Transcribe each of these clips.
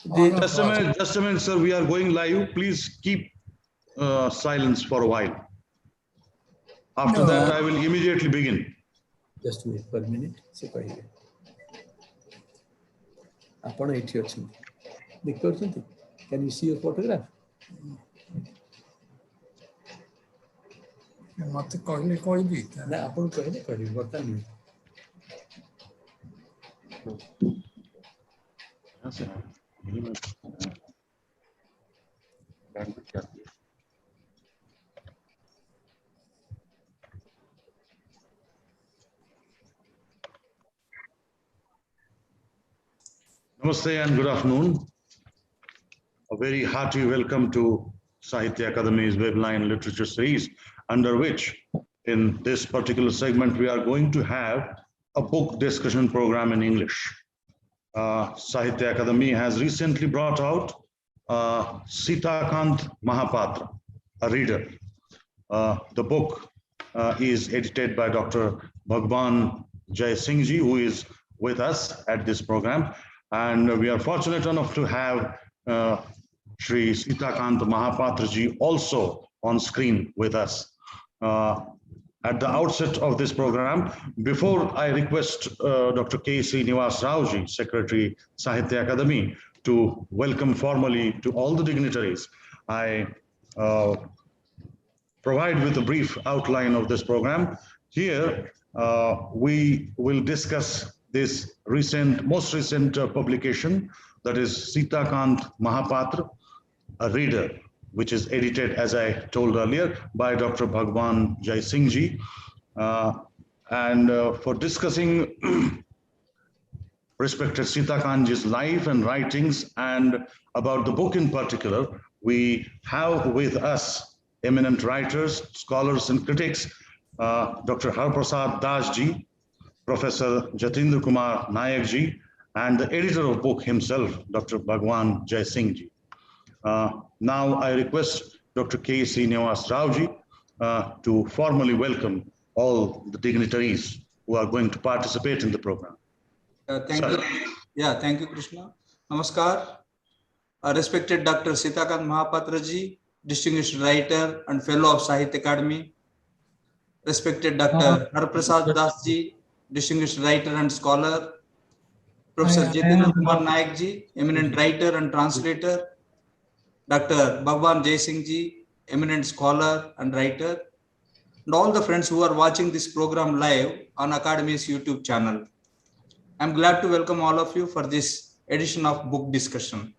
Just a minute, sir. We are going live. Please keep silence for a while. After that, I will immediately begin. Just wait for a minute. Can you see your photograph? मत कहले कोई भी ना अपन कहले करी बता नहीं Namaste and good afternoon. A very hearty welcome to Sahitya Akademi's Webline Literature Series, under which in this particular segment we are going to have a book discussion program in English. Sahitya Akademi has recently brought out Sitakanta Mahapatra, a reader. The book is edited by Dr. Bhagwan Jai Singh ji, who is with us at this program. And we are fortunate enough to have Shri Sitakanta Mahapatra ji also on screen with us. At the outset of this program, before I request Dr. K. Srinivas Rao ji, Secretary Sahitya Akademi, to welcome formally to all the dignitaries, I provide with a brief outline of this program. Here, we will discuss this most recent publication, that is Sitakanta Mahapatra, a reader, which is edited, as I told earlier, by Dr. Bhagwan Jai Singh ji. For discussing respected Sitakanta's life and writings and about the book in particular, we have with us eminent writers, scholars and critics, Dr. Harprasad Das ji, Professor Jatindra Kumar Nayak ji, and the editor of the book himself, Dr. Bhagwan Jai Singh ji. Now I request Dr. K. Srinivas Rao ji to formally welcome all the dignitaries who are going to participate in the program. Thank you. Yeah, thank you, Krishna. Namaskar. Respected Dr. Sitakanta Mahapatra ji, distinguished writer and fellow of Sahitya Akademi. Respected Dr. Harprasad Das ji, distinguished writer and scholar. Professor Jatindra Kumar Nayak ji, eminent writer and translator. Dr. Bhagwan Jai Singh ji, eminent scholar and writer. And all the friends who are watching this program live on Academy's YouTube channel. I'm glad to welcome all of you for this edition of book discussion.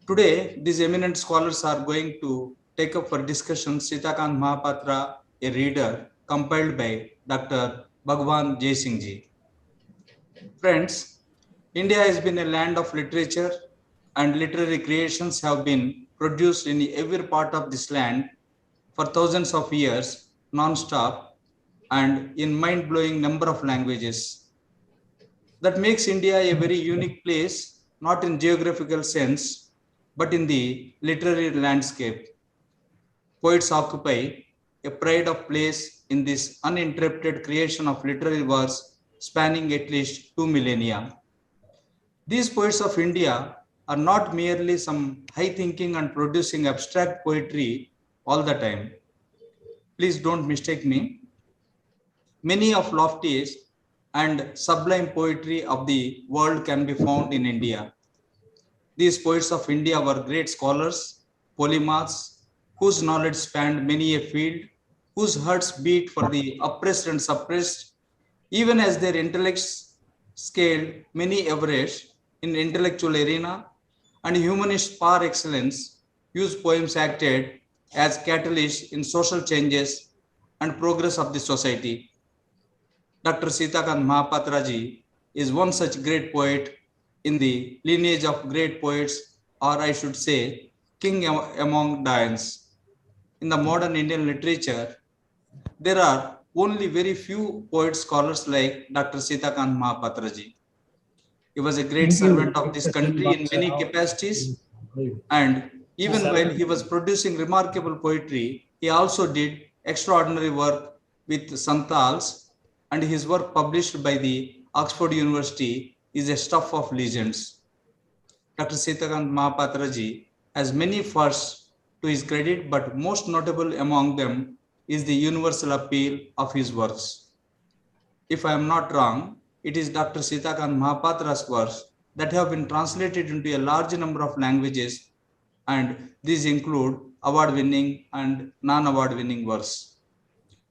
Today, these eminent scholars are going to take up for discussion Sitakanta Mahapatra, a reader, compiled by Dr. Bhagwan Jai Singh ji. Friends, India has been a land of literature, and literary creations have been produced in every part of this land for thousands of years, non-stop, and in mind-blowing number of languages. That makes India a very unique place, not in geographical sense, but in the literary landscape. Poets occupy a pride of place in this uninterrupted creation of literary works spanning at least 2 millennia. These poets of India are not merely some high thinking and producing abstract poetry all the time. Please don't mistake me. Many of loftiest and sublime poetry of the world can be found in India. These poets of India were great scholars, polymaths, whose knowledge spanned many a field, whose hearts beat for the oppressed and suppressed, even as their intellects scaled many Everest in intellectual arena, and humanist par excellence, whose poems acted as catalysts in social changes and progress of the society. Dr. Sitakanta Mahapatra ji is one such great poet in the lineage of great poets, or I should say, king among giants. In the modern Indian literature, there are only very few poet scholars like Dr. Sitakanta Mahapatra ji. He was a great servant of this country in many capacities, and even while he was producing remarkable poetry, he also did extraordinary work with Santals, and his work published by the Oxford University is a stuff of legends. Dr. Sitakanta Mahapatra ji has many firsts to his credit, but most notable among them is the universal appeal of his works. If I am not wrong, it is Dr. Sitakanta Mahapatra's works that have been translated into a large number of languages, and these include award-winning and non-award-winning works.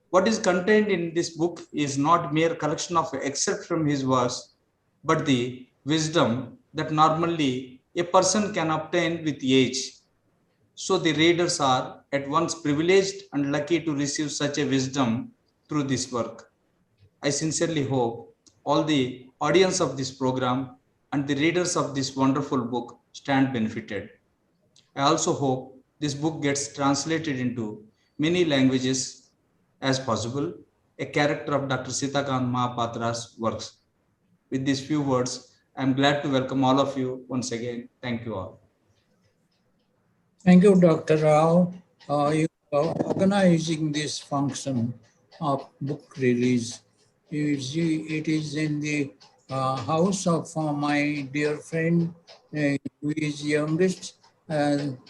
What is contained in this book is not mere collection of excerpts from his works, but the wisdom that normally a person can obtain with age. So the readers are at once privileged and lucky to receive such a wisdom through this work. I sincerely hope all the audience of this program and the readers of this wonderful book stand benefited. I also hope this book gets translated into many languages as possible, a character of Dr. Sitakanta Mahapatra's works. With these few words, I am glad to welcome all of you once again. Thank you all. Thank you, Dr. Rao. You are organizing this function of book release. It is in the house of my dear friend, who is youngest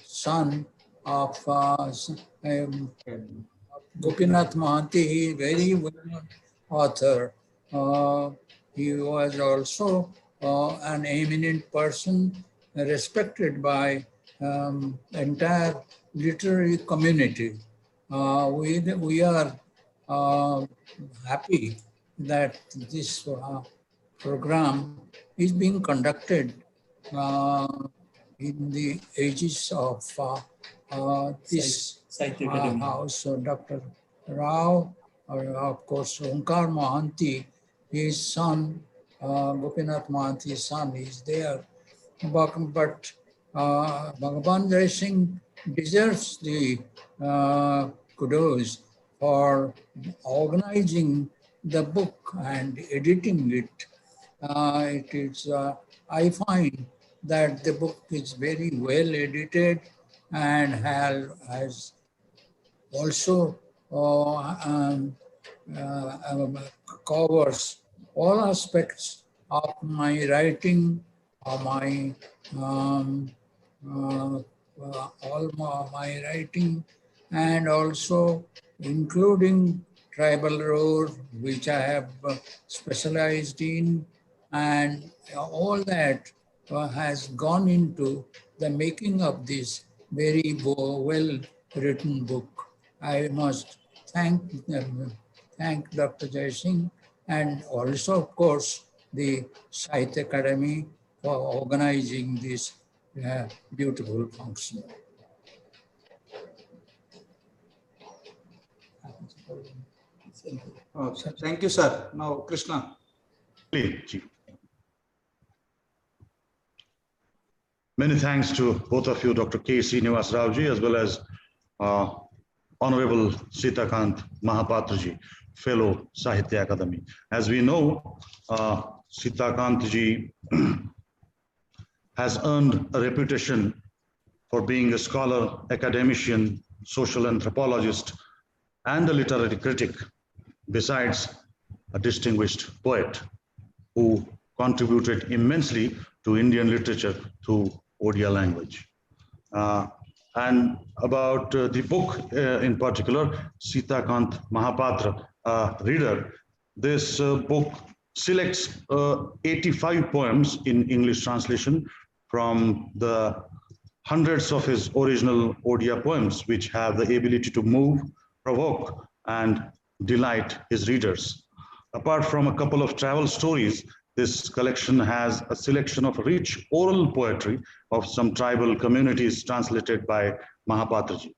son of Gopinath Mohanty. He is very well-known author. He was also an eminent person, respected by entire literary community. We are happy that this program is being conducted in the aegis of this Sahitya Akademi. house. So Dr. Rao, of course, Onkar Mohanty, his son, Gopinath Mohanty's son, is there. But Bhagavan Jai Singh deserves the kudos for organizing the book and editing it. I find that the book is very well edited and has also covers all aspects of my writing, of my all my writing, and also including tribal lore, which I have specialized in, and all that has gone into the making of this very well written book. I must thank Dr. Jai Singh, and also, of course, the Sahitya Akademi for organizing this beautiful function. Thank you, sir. Now, Krishna. Many thanks to both of you, Dr. K. Srinivas Raoji, as well as Honorable Sitakanta Mahapatraji, fellow Sahitya Akademi. As we know, Sitakantaji has earned a reputation for being a scholar, academician, social anthropologist, and a literary critic, besides a distinguished poet who contributed immensely to Indian literature through Odia language. And about the book in particular, Sitakanta Mahapatra, reader, this book selects 85 poems in English translation from the hundreds of his original Odia poems, which have the ability to move, provoke, and delight his readers. Apart from a couple of travel stories, this collection has a selection of rich oral poetry of some tribal communities translated by Mahapatraji.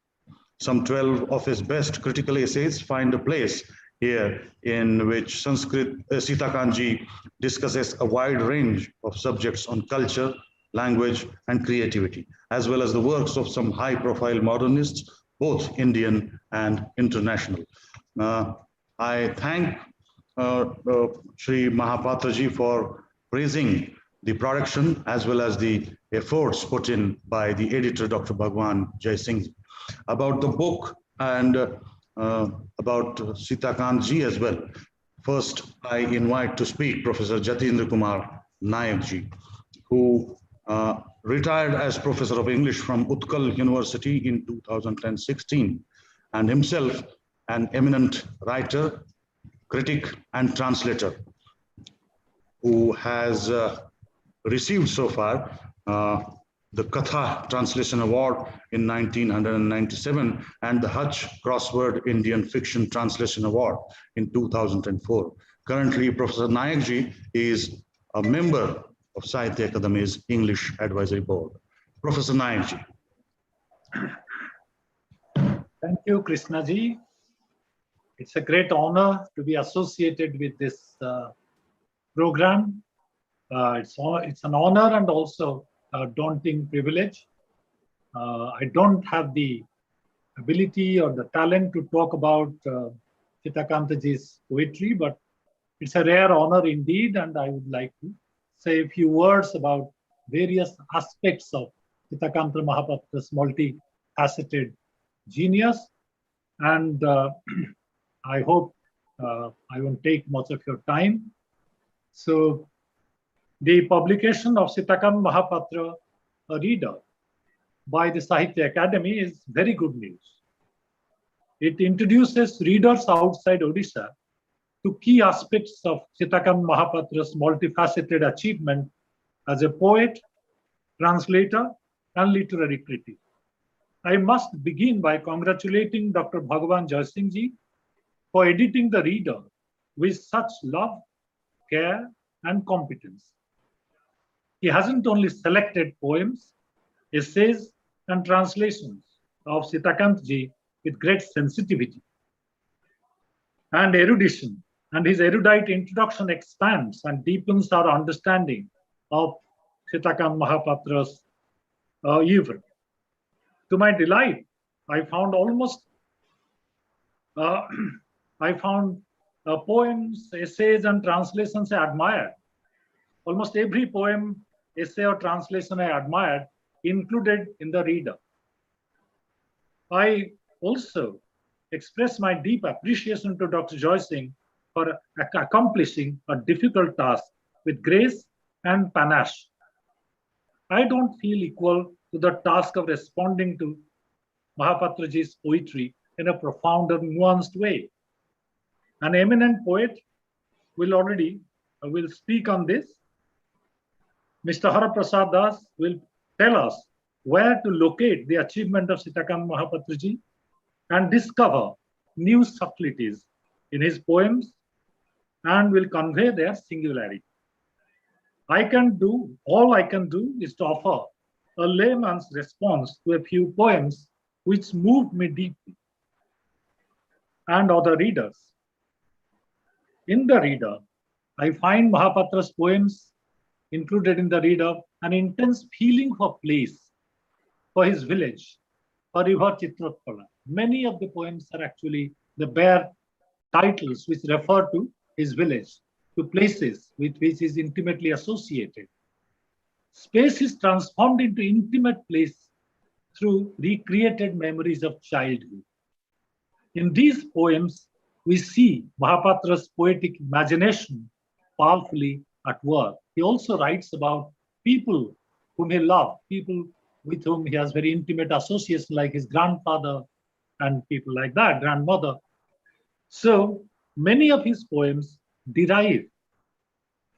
Some 12 of his best critical essays find a place here, in which Sitakanji discusses a wide range of subjects on culture, language, and creativity, as well as the works of some high-profile modernists, both Indian and international. I thank Sri Mahapatraji for praising the production as well as the efforts put in by the editor, Dr. Bhagwan Jai Singh. About the book and about Sitakantji as well. First, I invite to speak Professor Jatindra Kumar Nayak ji, who retired as Professor of English from Utkal University in 2016, and himself an eminent writer, critic, and translator who has received so far the Katha Translation Award in 1997 and the Hutch Crossword Indian Fiction Translation Award in 2004. Currently, Professor Nayakji is a member of Sahitya Akademi's English Advisory Board. Professor Nayakji. Thank you, Krishnaji. It's a great honor to be associated with this program. It's an honor and also a daunting privilege. I don't have the ability or the talent to talk about Sitakantaji's poetry, but it's a rare honor indeed, and I would like to say a few words about various aspects of Sitakanta Mahapatra's multifaceted genius. And I hope I won't take much of your time. So the publication of Sitakanta Mahapatra, a reader, by the Sahitya Akademi is very good news. It introduces readers outside Odisha to key aspects of Sitakanta Mahapatra's multifaceted achievement as a poet, translator, and literary critic. I must begin by congratulating Dr. Bhagwan Jaisingji for editing the reader with such love, care, and competence. He hasn't only selected poems, essays, and translations of Sitakantaji with great sensitivity and erudition, and his erudite introduction expands and deepens our understanding of Sitakanta Mahapatra's oeuvre. To my delight, I found poems, essays, and translations I admired. Almost every poem, essay, or translation I admired included in the reader. I also express my deep appreciation to Dr. Jaising for accomplishing a difficult task with grace and panache. I don't feel equal to the task of responding to Mahapatraji's poetry in a profound and nuanced way. An eminent poet will speak on this. Mr. Haraprasad Das will tell us where to locate the achievement of Sitakanta Mahapatraji and discover new subtleties in his poems and will convey their singularity. All I can do is to offer a layman's response to a few poems which moved me deeply and other readers. In the reader, I find Mahapatra's poems included in the reader an intense feeling for place, for his village, for River Chitratpala. Many of the poems are actually the bare titles which refer to his village, to places with which he is intimately associated. Space is transformed into intimate place through recreated memories of childhood. In these poems, we see Mahapatra's poetic imagination powerfully at work. He also writes about people whom he loved, people with whom he has very intimate association, like his grandfather and people like that, grandmother. So many of his poems derive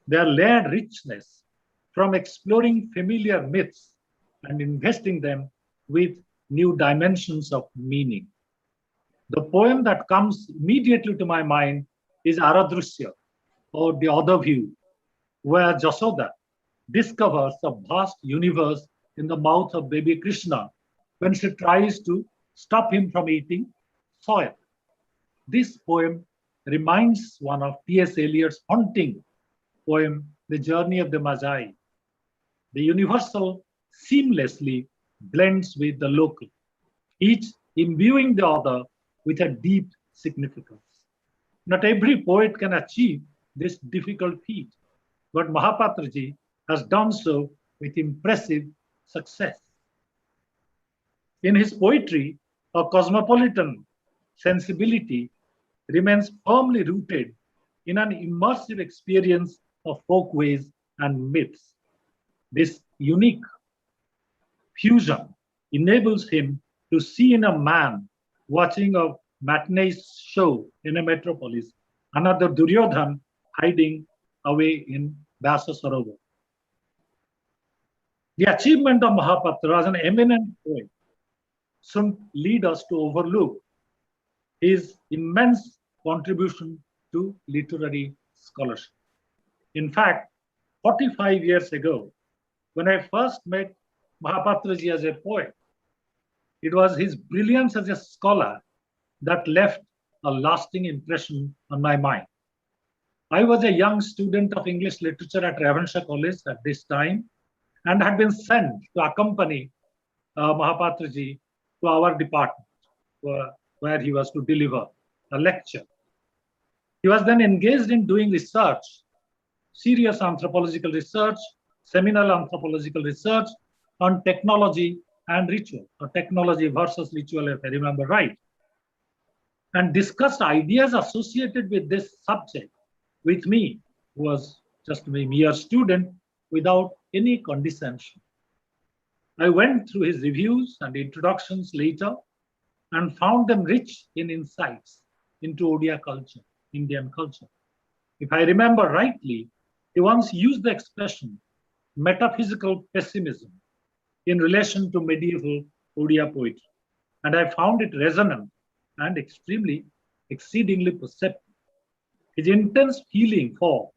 their layered richness from exploring familiar myths and investing them with new dimensions of meaning. The poem that comes immediately to my mind is Aradrusya, or The Other View, where Jasoda discovers a vast universe in the mouth of baby Krishna when she tries to stop him from eating soil. This poem reminds one of T.S. Eliot's haunting poem, The Journey of the Magi. The universal seamlessly blends with the local, each imbuing the other with a deep significance. Not every poet can achieve this difficult feat, but Mahapatraji has done so with impressive success. In his poetry, a cosmopolitan sensibility remains firmly rooted in an immersive experience of folkways and myths. This unique fusion enables him to see in a man watching a matinee show in a metropolis another Duryodhan hiding away in Vyasa Sarovar. The achievement of Mahapatra as an eminent poet shouldn't lead us to overlook his immense contribution to literary scholarship. In fact, 45 years ago, when I first met Mahapatraji as a poet, it was his brilliance as a scholar that left a lasting impression on my mind. I was a young student of English literature at Ravenshaw College at this time and had been sent to accompany Mahapatraji to our department where he was to deliver a lecture. He was then engaged in doing research, serious anthropological research, seminal anthropological research on technology and ritual, or technology versus ritual, if I remember right, and discussed ideas associated with this subject with me, who was just a mere student, without any condescension. I went through his reviews and introductions later and found them rich in insights into Odia culture, Indian culture. If I remember rightly, he once used the expression metaphysical pessimism in relation to medieval Odia poetry, and I found it resonant and exceedingly perceptive. His intense feeling for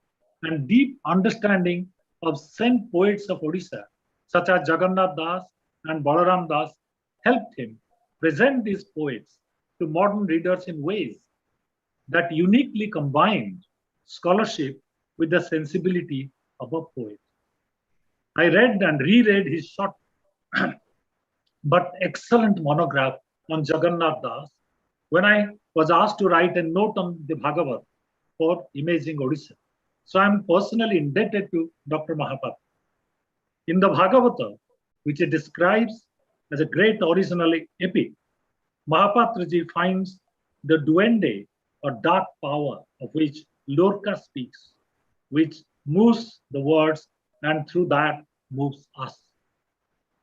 and deep understanding of saint poets of Odisha, such as Jagannath Das and Balaram Das, helped him present these poets to modern readers in ways that uniquely combined scholarship with the sensibility of a poet. I read and reread his short but excellent monograph on Jagannath Das when I was asked to write a note on the Bhagavat for Imaging Odisha. So I am personally indebted to Dr. Mahapatra. In the Bhagavata, which he describes as a great original epic, Mahapatraji finds the duende or dark power of which Lorca speaks, which moves the words and through that moves us.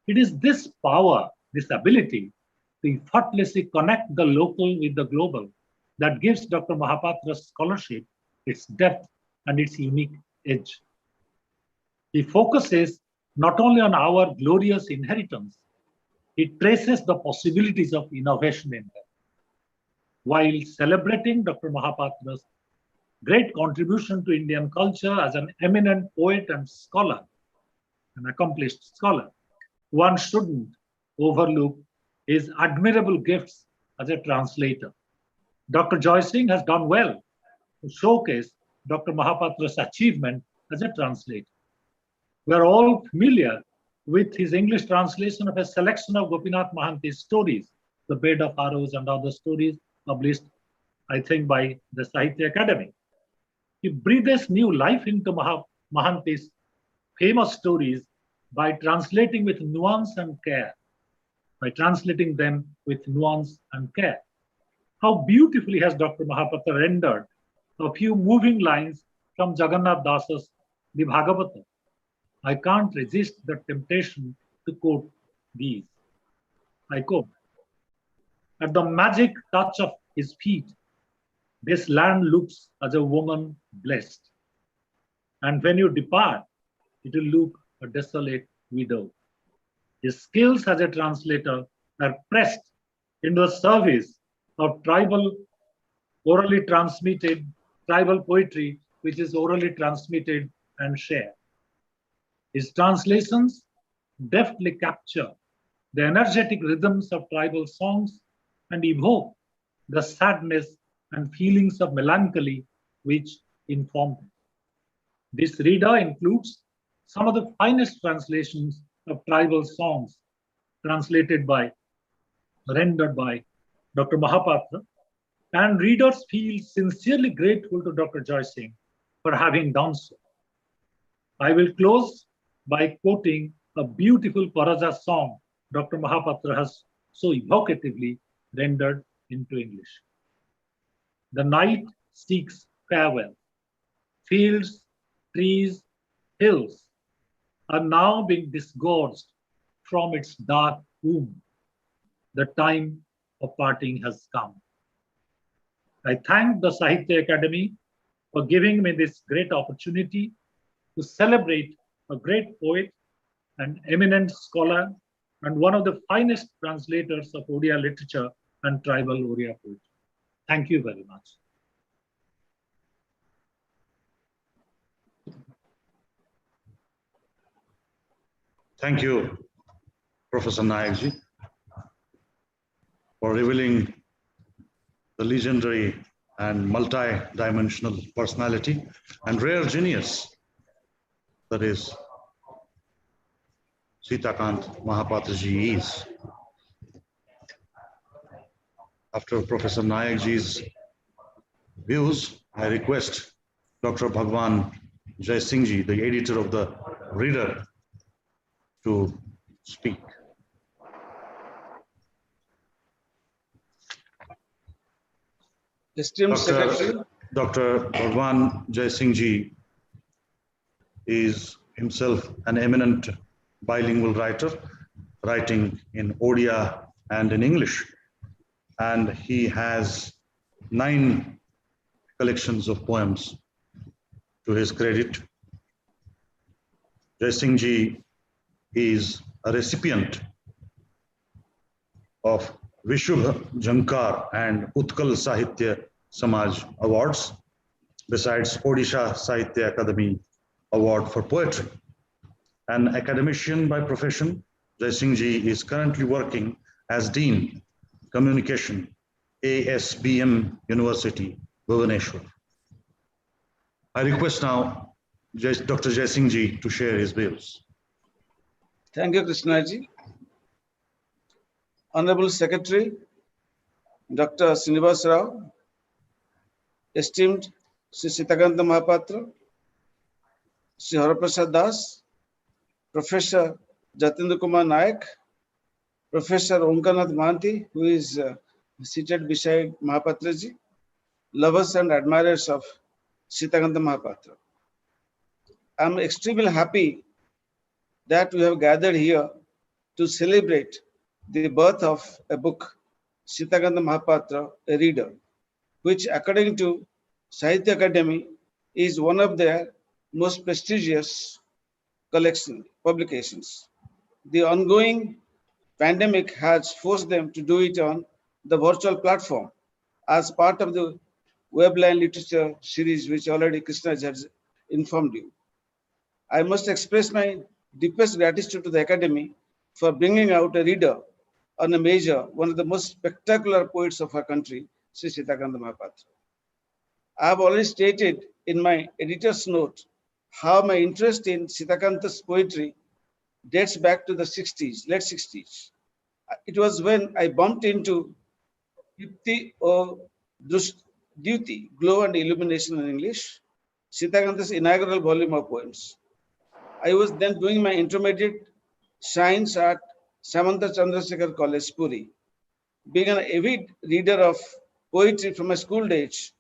It is this power, this ability to effortlessly connect the local with the global that gives Dr. Mahapatra's scholarship its depth and its unique edge. He focuses not only on our glorious inheritance, he traces the possibilities of innovation in them. While celebrating Dr. Mahapatra's great contribution to Indian culture as an eminent poet and scholar, an accomplished scholar, one shouldn't overlook his admirable gifts as a translator. Dr. Joy Singh has done well to showcase Dr. Mahapatra's achievement as a translator. We are all familiar with his English translation of a selection of Gopinath Mahanti's stories, The Bed of Arrows and other stories published, I think, by the Sahitya Akademi. He breathes new life into Mahanti's famous stories by translating with nuance and care, How beautifully has Dr. Mahapatra rendered a few moving lines from Jagannath Das's The Bhagavata. I can't resist the temptation to quote these. I quote, "At the magic touch of his feet, this land looks as a woman blessed. And when you depart, it will look a desolate widow. His skills as a translator are pressed into the service of tribal poetry, which is orally transmitted and shared. His translations deftly capture the energetic rhythms of tribal songs and evoke the sadness and feelings of melancholy which inform them. This reader includes some of the finest translations of tribal songs rendered by Dr. Mahapatra, and readers feel sincerely grateful to Dr. Joy Singh for having done so. I will close by quoting a beautiful Paraja song Dr. Mahapatra has so evocatively rendered into English. The night seeks farewell. Fields, trees, hills are now being disgorged from its dark womb. The time of parting has come. I thank the Sahitya Akademi for giving me this great opportunity to celebrate a great poet, an eminent scholar, and one of the finest translators of Odia literature and tribal Odia poetry. Thank you very much. Thank you, Professor Nayakji, for revealing the legendary and multi-dimensional personality and rare genius that is Sitakanta Mahapatra is. After Professor Nayakji's views, I request Dr. Bhagwan Jai Singh Ji, the editor of the Reader, to speak. Esteemed Secretary, Dr. Bhagwan Jai Singh Ji is himself an eminent bilingual writer, writing in Odia and in English. And he has 9 collections of poems to his credit. Jai Singh Ji is a recipient of Vishubh Jankar and Utkal Sahitya Samaj Awards, besides Odisha Sahitya Akademi Award for Poetry. An academician by profession, Jai Singh Ji is currently working as Dean, Communication, ASBM University, Bhubaneswar. I request now Dr. Jai Singh Ji to share his views. thank you, Krishnaji. Honorable Secretary, Dr. Srinivas Rao, esteemed Sri Sitakanta Mahapatra, Sri Haraprasad Das, Professor Jatendra Kumar Nayak, Professor Omkarnath Mahanti, who is seated beside Mahapatra ji, lovers and admirers of Sitakanta Mahapatra. I am extremely happy that we have gathered here to celebrate the birth of a book, Sitakanta Mahapatra, a Reader, which according to Sahitya Akademi is one of their most prestigious publications. The ongoing pandemic has forced them to do it on the virtual platform as part of the Webline Literature Series, which already Krishna has informed you. I must express my deepest gratitude to the Academy for bringing out a reader on a major, one of the most spectacular poets of our country, Sri Sitakanta Mahapatra. I have already stated in my editor's note how my interest in Sitakanta's poetry dates back to the 60s, late 60s. It was when I bumped into Yukti or Duty, Glow and Illumination in English, Sitakanta's inaugural volume of poems. I was then doing my intermediate science at Samanta Chandrasekhar College, Puri. Being an avid reader of poetry from my school age,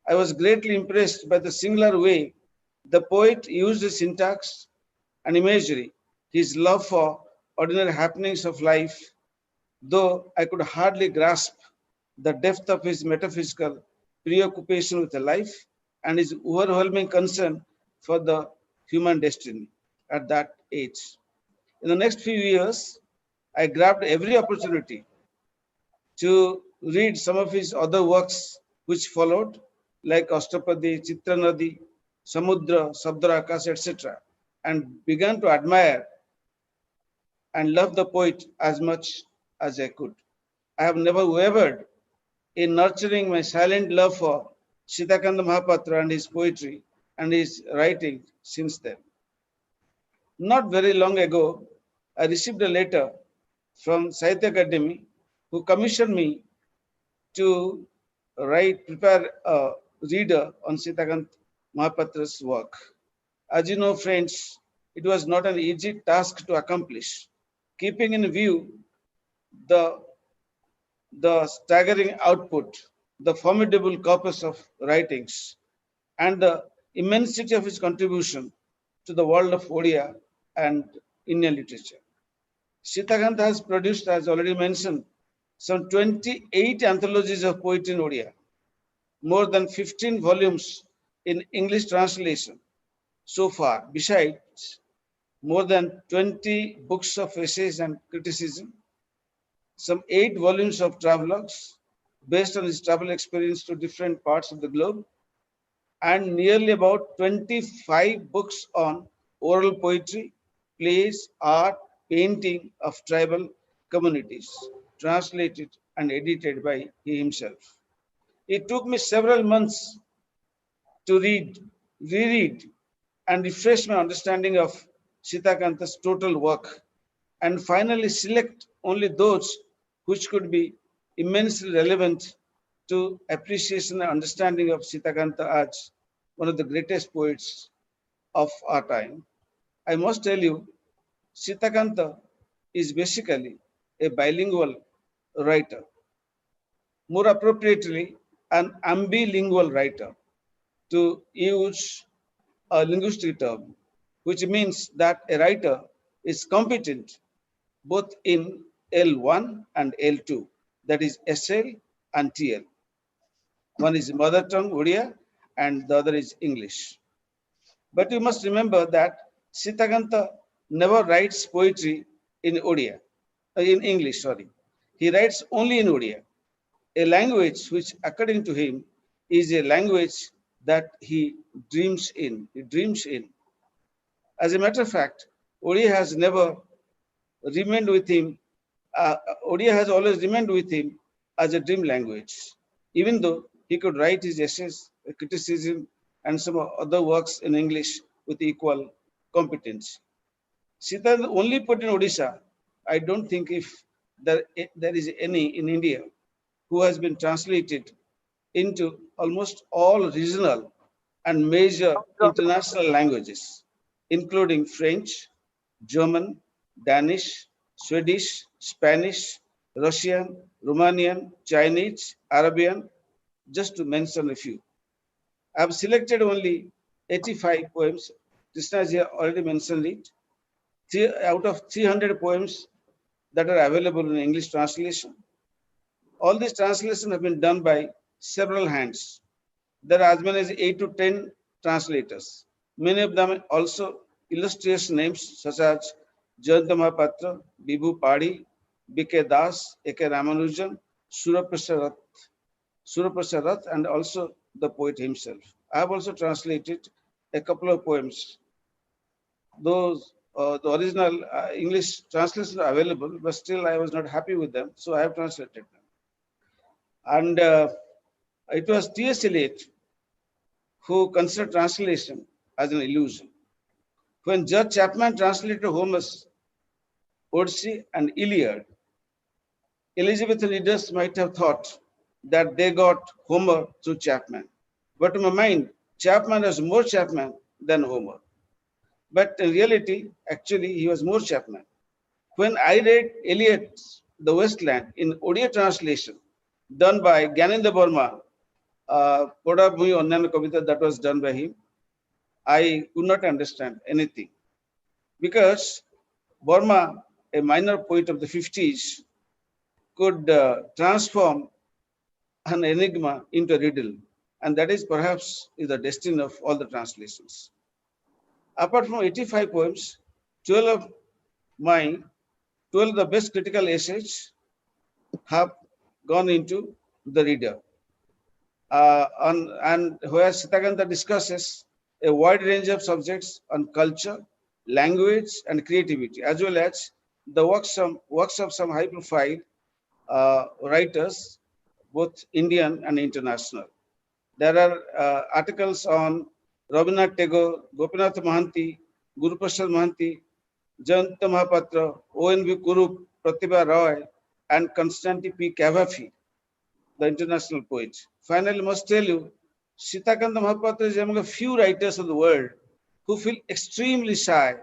I was greatly impressed by the singular way the poet used his syntax and imagery, his love for ordinary happenings of life, though I could hardly grasp the depth of his metaphysical preoccupation with life and his overwhelming concern for the human destiny at that age. In the next few years, I grabbed every opportunity to read some of his other works which followed, like Ashtapadi, Chitranadi, Samudra, Sabdarakas, etc., and began to admire and love the poet as much as I could. I have never wavered in nurturing my silent love for Sitakanta Mahapatra and his poetry and his writing since then. Not very long ago, I received a letter from Sahitya Akademi who commissioned me to prepare a reader on Sitakanta Mahapatra's work. As you know, friends, it was not an easy task to accomplish, keeping in view the staggering output, the formidable corpus of writings, and the immensity of his contribution to the world of Odia and Indian literature. Sitakanta has produced, as already mentioned, some 28 anthologies of poetry in Odia, more than 15 volumes in English translation so far, besides more than 20 books of essays and criticism, some 8 volumes of travelogues based on his travel experience to different parts of the globe, and nearly about 25 books on oral poetry, plays, art, painting of tribal communities, translated and edited by he himself. It took me several months to read, reread, and refresh my understanding of Sitakanta's total work, and finally select only those which could be immensely relevant to appreciation and understanding of Sitakanta as one of the greatest poets of our time. I must tell you, Sitakanta is basically a bilingual writer, more appropriately, an ambilingual writer, to use a linguistic term, which means that a writer is competent both in L1 and L2, that is SL and TL. One is mother tongue, Odia, and the other is English. But you must remember that Sitakanta never writes poetry in Odia, in English, sorry. He writes only in Odia, a language which, according to him, is a language that he dreams in. He dreams in. As a matter of fact, Odia has never remained with him. Odia has always remained with him as a dream language, even though he could write his essays, criticism, and some other works in English with equal competence. Sita, the only poet in Odisha, I don't think if there is any in India who has been translated into almost all regional and major international languages, including French, German, Danish, Swedish, Spanish, Russian, Romanian, Chinese, Arabian, just to mention a few. I've selected only 85 poems. Krishnaji already mentioned it. Out of 300 poems that are available in English translation. All these translations have been done by several hands. There are as many as 8 to 10 translators. Many of them also illustrious names such as Jayanta Mahapatra, Bibhu Padi, B.K. Das, A.K. Ramanujan, Suraprasad Rath, and also the poet himself. I have also translated a couple of poems. Those the original English translations are available, but still I was not happy with them, so I have translated them. And it was T.S. Eliot who considered translation as an illusion. When Judge Chapman translated Homer's Odyssey and Iliad, Elizabethan readers might have thought that they got Homer through Chapman. But to my mind, Chapman was more Chapman than Homer. But in reality, actually, he was more Chapman. When I read Eliot's The Westland in Odia translation, done by Gyanendra Burma, Poda Bhui Onnana Kavita, that was done by him, I could not understand anything. Because Burma, a minor poet of the 50s, could transform an enigma into a riddle. And that is perhaps is the destiny of all the translations. Apart from 85 poems, 12 of the best critical essays have gone into the reader. And where Sitakanta discusses a wide range of subjects on culture, language, and creativity, as well as the works of some high-profile writers, both Indian and international. There are articles on Rabindranath Tagore, Gopinath Mohanty, Guru Prasad Mohanty, Jayanta Mahapatra, O.N.V. Kurup, Pratibha Roy, and Constantine P. Cavafy, the international poet. Finally, I must tell you, Sitakanta Mahapatra is among a few writers of the world who feel extremely shy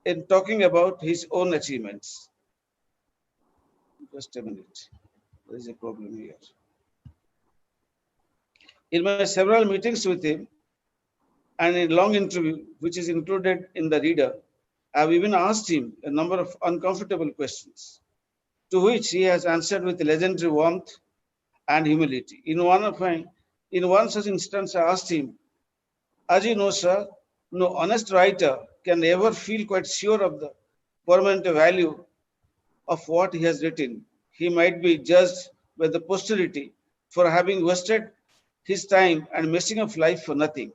in talking about his own achievements. Just a minute. There is a problem here. In my several meetings with him and in long interview, which is included in the reader, I've even asked him a number of uncomfortable questions, to which he has answered with legendary warmth and humility. In one such instance, I asked him, as you know, sir, no honest writer can ever feel quite sure of the permanent value of what he has written. He might be judged by the posterity for having wasted his time and messing up life for nothing.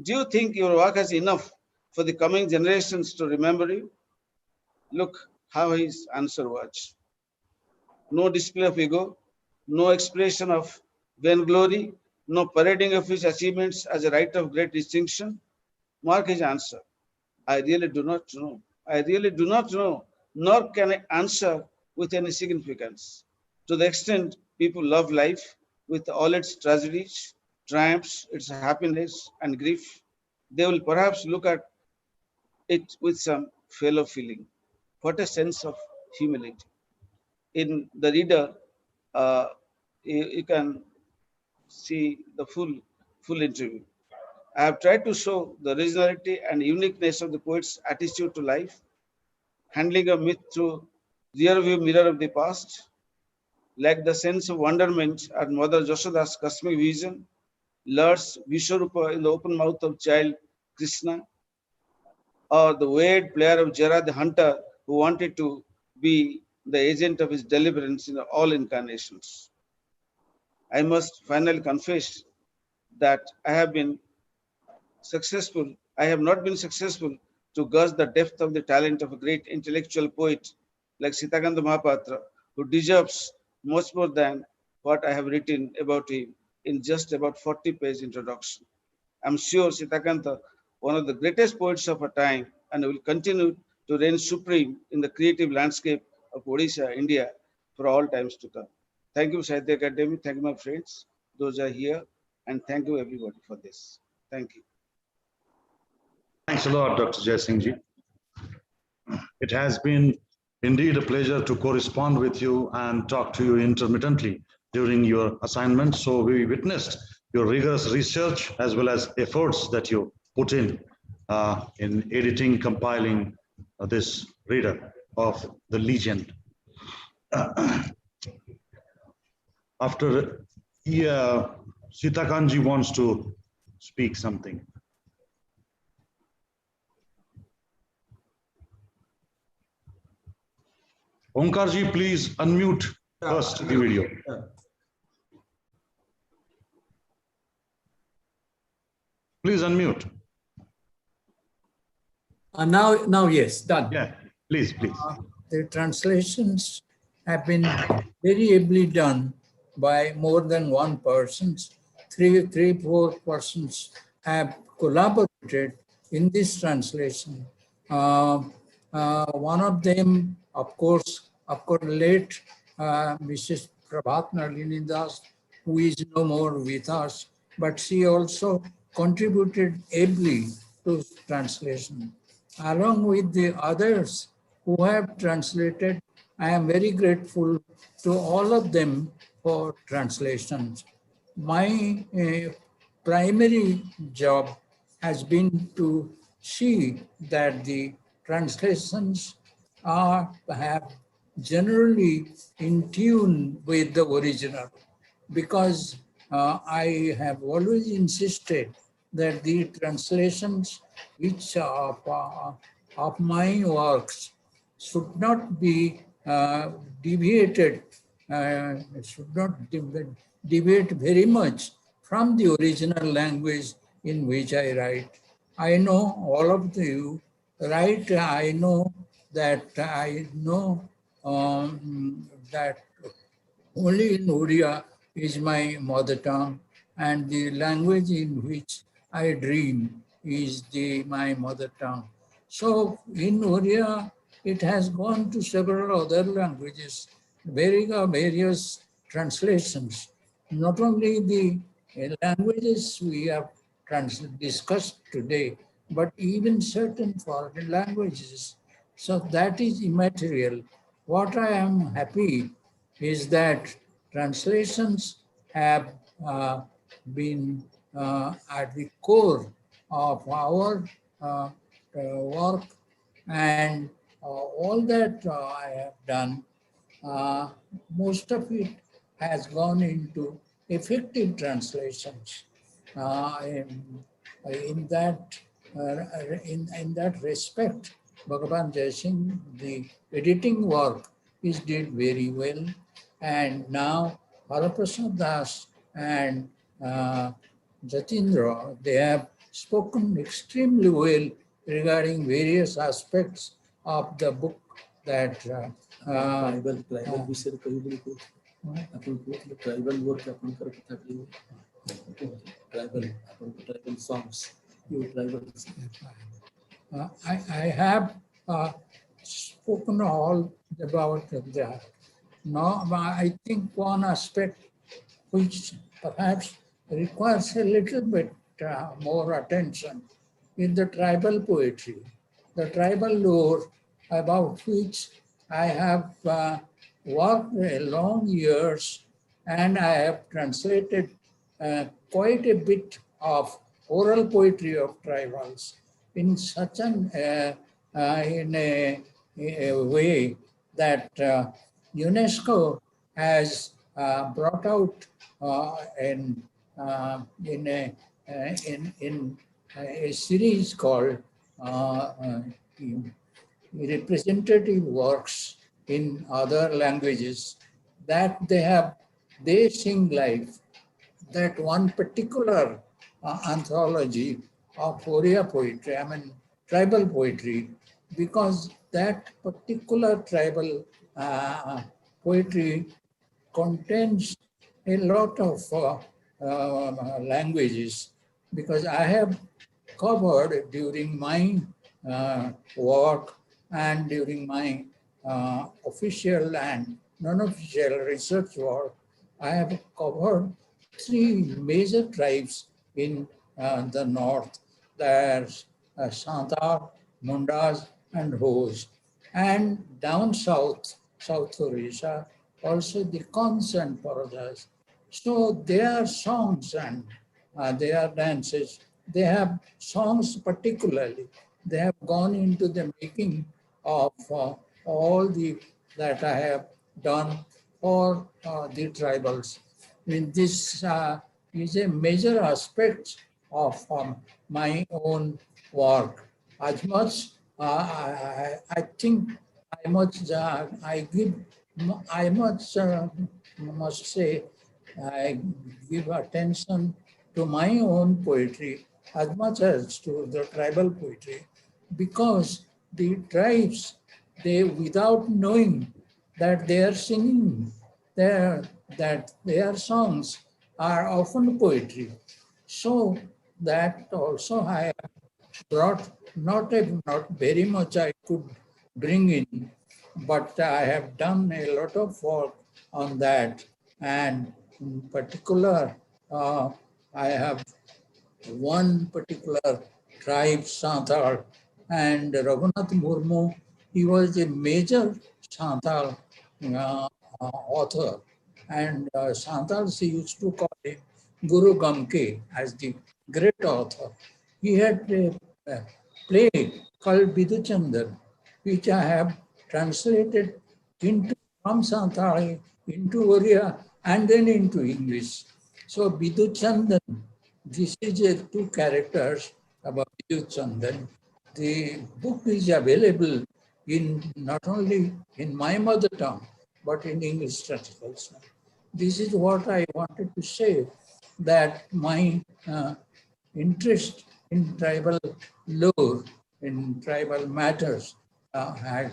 Do you think your work has enough for the coming generations to remember you? Look how his answer was. No display of ego, no expression of vainglory, no parading of his achievements as a writer of great distinction. Mark his answer. I really do not know. I really do not know, nor can I answer with any significance. To the extent people love life with all its tragedies, triumphs, its happiness, and grief, they will perhaps look at it with some fellow feeling. What a sense of humility. In the reader, uh, you can see the full interview. I have tried to show the originality and uniqueness of the poet's attitude to life, handling a myth through rear view mirror of the past, like the sense of wonderment at Mother Joshoda's cosmic vision, Lord's Vishwarupa in the open mouth of child Krishna, or the weird player of Jara the hunter who wanted to be the agent of his deliverance in all incarnations. I must finally confess that I have not been successful to gauge the depth of the talent of a great intellectual poet like Sitakanta Mahapatra, who deserves much more than what I have written about him in just about 40-page introduction. I'm sure Sitakanta, one of the greatest poets of our time, and will continue to reign supreme in the creative landscape of Odisha, India, for all times to come. Thank you, Sahitya Akademi. Thank you, my friends. Those are here. And thank you, everybody, for this. Thank you. Thanks a lot, Dr. Jai Singh ji. It has been indeed a pleasure to correspond with you and talk to you intermittently during your assignment. So we witnessed your rigorous research as well as efforts that you put in editing, compiling this reader of the legend. After Sitakanji wants to speak something. Omkarji, please unmute first the video. Please unmute. Now, yes, done. Yeah, please. The translations have been very ably done by more than one person. Four persons have collaborated in this translation. One of them, of course, late Mrs. Prabhat Nalini Das, who is no more with us, but she also contributed ably to translation. Along with the others who have translated, I am very grateful to all of them for translations. My primary job has been to see that the translations have generally in tune with the original, because I have always insisted that the translations which of my works should not be deviated, should not deviate very much from the original language in which I write. I know all of you write. I know that that only in Odia is my mother tongue, and the language in which I dream is my mother tongue. So in Odia, it has gone to several other languages, various translations. Not only the languages we have discussed today, but even certain foreign languages. So that is immaterial. What I am happy is that translations have been at the core of our work And all that I have done, most of it has gone into effective translations. In that in that respect, Bhagavan Jaisingh, the editing work is did very well, and now Haraprasad Das and Jatindra, they have spoken extremely well regarding various aspects of the book that tribal विषय कहिबे को अपन को tribal work अपन कर कथा कहिबे tribal songs you tribal I have spoken all about that. Now, I think one aspect which perhaps requires a little bit more attention is the tribal poetry, the tribal lore about which I have worked long years, and I have translated quite a bit of oral poetry of tribals in such an in a way that UNESCO has brought out in a series called representative works in other languages that they sing live. That one particular anthology of Oriya poetry, I mean tribal poetry, because that particular tribal poetry contains a lot of languages, because I have covered during my work and during my official and non-official research work, I have covered 3 major tribes in the north. There's Santhal, Mundas, and Hos. And down south, South Orissa, also the Kons and Parajas. So their songs and their dances, they have songs particularly. They have gone into the making of all the that I have done for the tribals. I mean, this is a major aspect of my own work. As much, I think I must, must say, I give attention to my own poetry as much as to the tribal poetry, because the tribes, they, without knowing that they are singing, that their songs are often poetry. So that also I brought not very much I could bring in, but I have done a lot of work on that. And in particular, I have one particular tribe, Santhal, and Raghunath Murmu, he was a major Santhal author. And Santals used to call him Guru Gamke as the great author. He had a play called Biduchandan, which I have translated from Santali into Oriya and then into English. So Biduchandan, this is a 2 characters about Biduchandan. The book is available in not only in my mother tongue, but in English also. This is what I wanted to say, that my interest in tribal lore, in tribal matters, I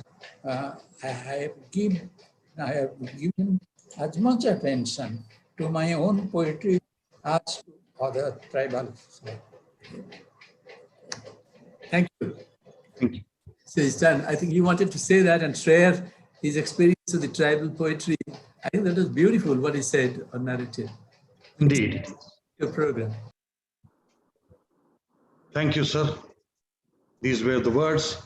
have given as much attention to my own poetry as to other tribal. Thank you. Thank you. So Stan, I think he wanted to say that and share his experience with the tribal poetry. I think that was beautiful what he said on narrative. Indeed. Your program. Thank you, sir. These were the words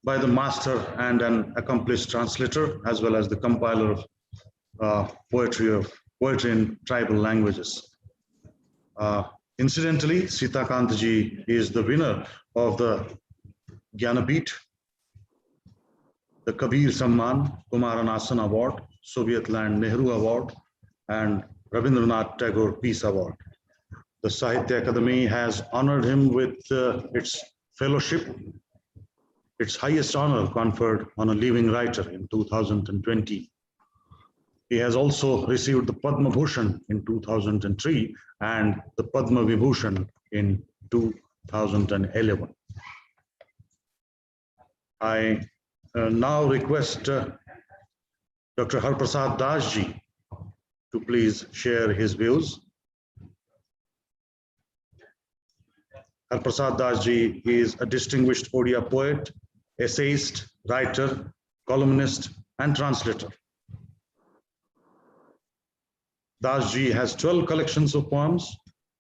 by the master and an accomplished translator, as well as the compiler of poetry in tribal languages. Incidentally, Sitakanta ji is the winner of the Jnanapeeth the Kabir Samman, Kumaran Award, Soviet Land Nehru Award, and Rabindranath Tagore Peace Award. The Sahitya Akademi has honored him with its fellowship, its highest honor conferred on a living writer in 2020. He has also received the Padma Bhushan in 2003 and the Padma Vibhushan in 2011. I now request Dr. Harprasad Das ji to please share his views. Harprasad Das ji is a distinguished Odia poet, essayist, writer, columnist, and translator. Das ji has 12 collections of poems,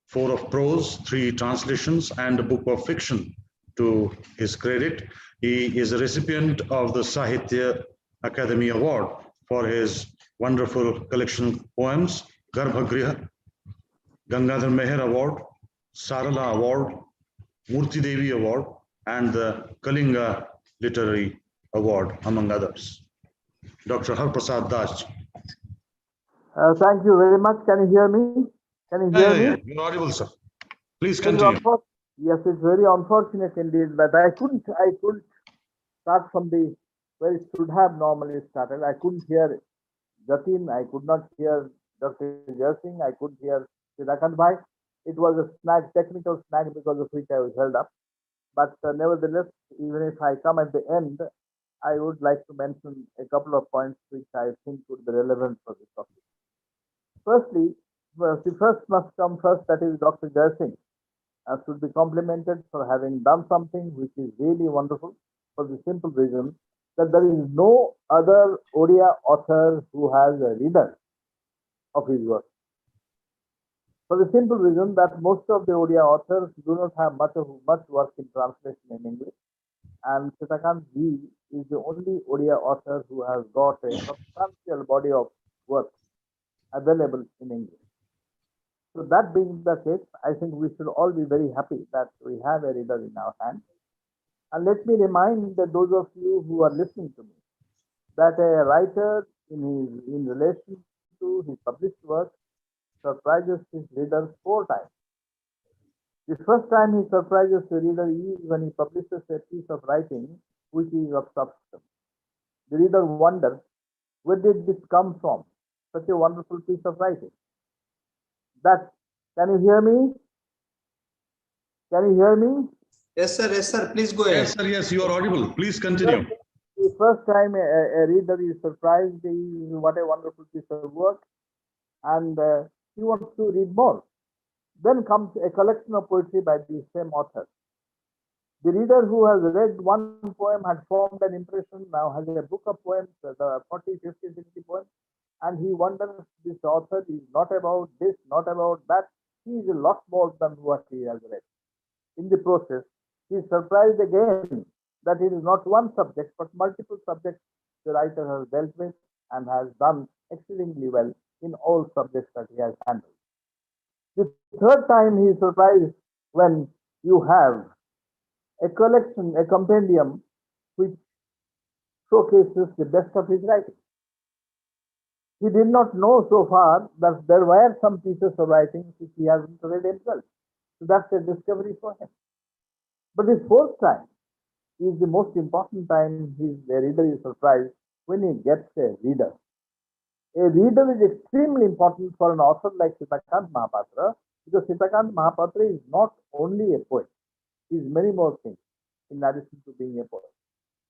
4 of prose, 3 translations, and a book of fiction to his credit. He is a recipient of the Sahitya Akademi Award for his wonderful collection of poems, Garbhagriha, Gangadhar Meher Award, Sarala Award, Murti Devi Award, and the Kalinga Literary Award, among others. Dr. Harprasad Das. Thank you very much. Can you hear me? Can you hear me? Yeah, you're audible, sir. Please continue. Yes, it's very unfortunate indeed that I couldn't start from the where it should have normally started. I couldn't hear Jatin. I could not hear Dr. Jarsingh. I couldn't hear Sitakanta bhai. It was a snag, technical snag, because of which I was held up. But nevertheless, even if I come at the end, I would like to mention a couple of points which I think would be relevant for this topic. Firstly, the first must come first, that is Dr. Jarsingh, should be complimented for having done something which is really wonderful, for the simple reason that there is no other Odia author who has a reader of his work. For the simple reason that most of the Odia authors do not have much work in translation in English, and Sitakanta ji is the only Odia author who has got a substantial body of work available in English. So that being the case, I think we should all be very happy that we have a reader in our hand. And let me remind those of you who are listening to me that a writer in relation to his published work surprises his readers 4 times. The first time he surprises the reader is when he publishes a piece of writing which is of substance. The reader wonders, where did this come from? Such a wonderful piece of writing. Can you hear me? Can you hear me? Yes, sir. Yes, sir. Please go ahead. Yes, sir. Yes, you are audible. Please continue. The first time a reader is surprised, what a wonderful piece of work, and he wants to read more. Then comes a collection of poetry by the same author. The reader who has read one poem had formed an impression, now has a book of poems, 40, 50, 60 poems, and he wonders, this author is not about this, not about that. He is a lot more than what he has read. In the process, he is surprised again that it is not one subject, but multiple subjects the writer has dealt with and has done exceedingly well in all subjects that he has handled. The third time he is surprised when you have a collection, a compendium, which showcases the best of his writing. He did not know so far that there were some pieces of writing which he hasn't read himself. So that's a discovery for him. But the fourth time is the most important time the reader is surprised when he gets a reader. A reader is extremely important for an author like Sitakanta Mahapatra, because Sitakanta Mahapatra is not only a poet, he is many more things in addition to being a poet.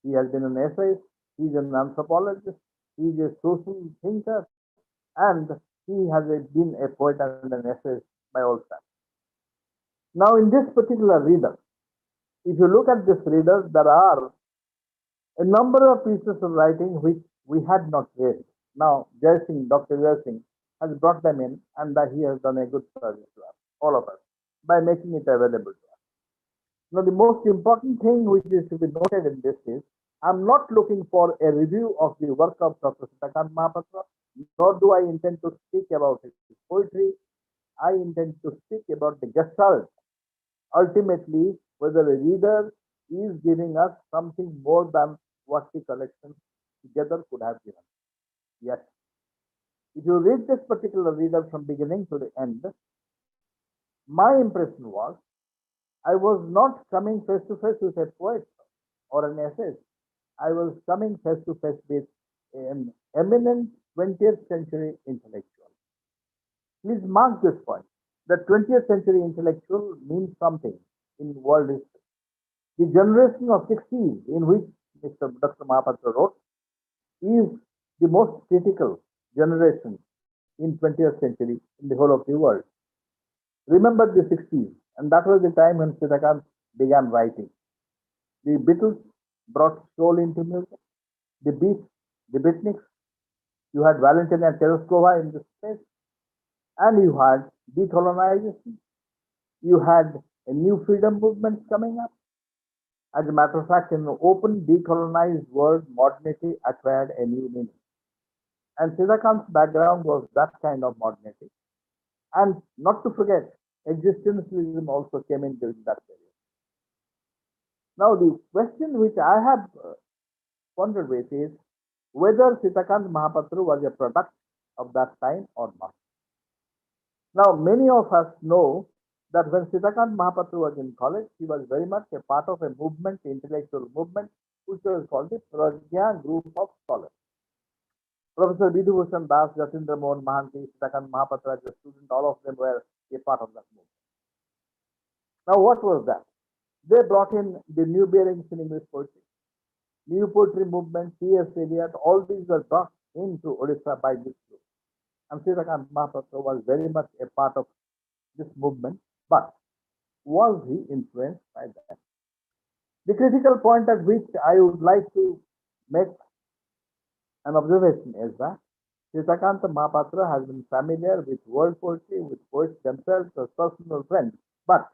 He has been an essayist, he is an anthropologist, he is a social thinker, and he has been a poet and an essayist by all time. Now, in this particular reader, if you look at this reader, there are a number of pieces of writing which we had not read. Now, Dr. Jarsingh has brought them in, and that he has done a good service to us, all of us, by making it available to us. Now, the most important thing which is to be noted in this is, I'm not looking for a review of the work of Dr. Sitakanta Mahapatra, nor do I intend to speak about his poetry. I intend to speak about the gestalt. Ultimately, whether a reader is giving us something more than what the collection together could have given. Yet, if you read this particular reader from beginning to the end, my impression was I was not coming face to face with a poet or an essayist. I was coming face to face with an eminent 20th century intellectual. Please mark this point. The 20th century intellectual means something in world history. The generation of 60s in which Dr. Mahapatra wrote is the most critical generation in 20th century in the whole of the world. Remember the 60s, and that was the time when Sitakanta began writing. The Beatles brought soul into music. The Beats, the Beatniks, you had Valentina Tereshkova in this space, and you had decolonization. You had a new freedom movement coming up. As a matter of fact, in an open, decolonized world, modernity acquired a new meaning. And Sitakanta's background was that kind of modernity. And not to forget, existentialism also came in during that period. Now, the question which I have pondered with is whether Sitakanta Mahapatra was a product of that time or not. Now, many of us know that when Sitakanta Mahapatra was in college, he was very much a part of a movement, intellectual movement, which was called the Prajna Group of Scholars. Professor Vidhubhushan Das, Jasindra Mohan Mahanti, Sitakanta Mahapatra, the student, all of them were a part of that movement. Now, what was that? They brought in the new bearings in English poetry, new poetry movement, T.S. Eliot, all these were brought into Odisha by this group. And Sitakanta Mahapatra was very much a part of this movement, but was he influenced by that? The critical point at which I would like to make an observation is that Sitakanta Mahapatra has been familiar with world poetry, with poets themselves as personal friends, but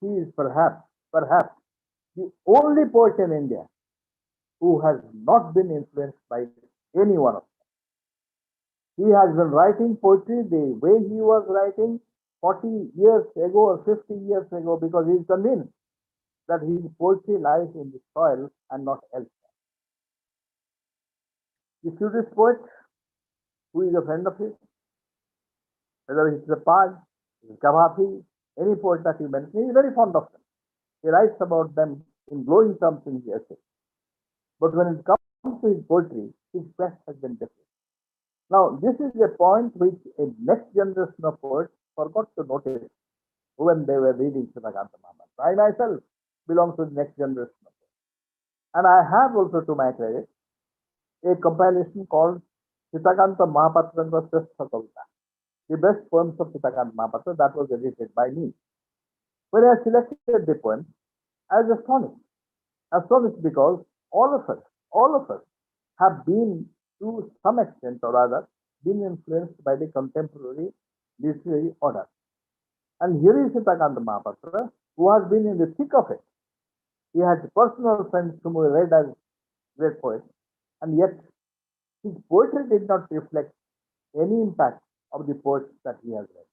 he is perhaps the only poet in India who has not been influenced by any one of them. He has been writing poetry the way he was writing 40 years ago or 50 years ago because he is convinced that his poetry lies in the soil and not elsewhere. The Swedish poet, who is a friend of his, whether it's a Paz, Kavafi, any poet that you mention, he is very fond of them. He writes about them in glowing terms in his essays. But when it comes to his poetry, his quest has been different. Now, this is a point which a next generation of poets forgot to notice when they were reading Sitakanta Mahapatra. I myself belong to the next generation of poets. And I have also, to my credit, a compilation called Sitakanta Mahapatra Shrestha Kavita, the best poems of Sitakanta Mahapatra, that was edited by me. When I selected the poem, I was astonished because all of us have been, to some extent or other, been influenced by the contemporary literary order. And here is Sitakanta Mahapatra, who has been in the thick of it. He had personal friends whom we read as great poets, and yet his poetry did not reflect any impact of the poets that he has read.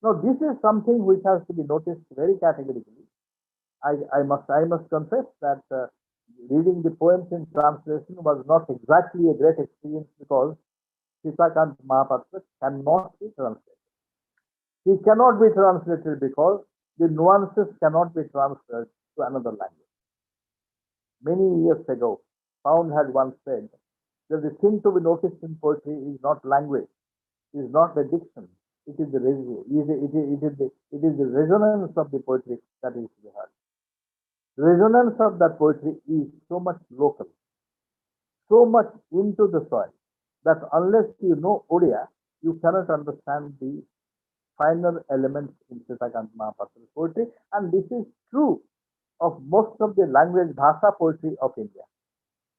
Now, this is something which has to be noticed very categorically. I must confess that reading the poems in translation was not exactly a great experience because Sitakanta Mahapatra cannot be translated. He cannot be translated because the nuances cannot be transferred to another language. Many years ago, Pound had once said that the thing to be noticed in poetry is not language, is not the diction, it is the resonance of the poetry that is to be heard. The resonance of that poetry is so much local, so much into the soil, that unless you know Odia, you cannot understand the finer elements in Sitakanta Mahapatra's poetry. And this is true of most of the language Bhasha poetry of India,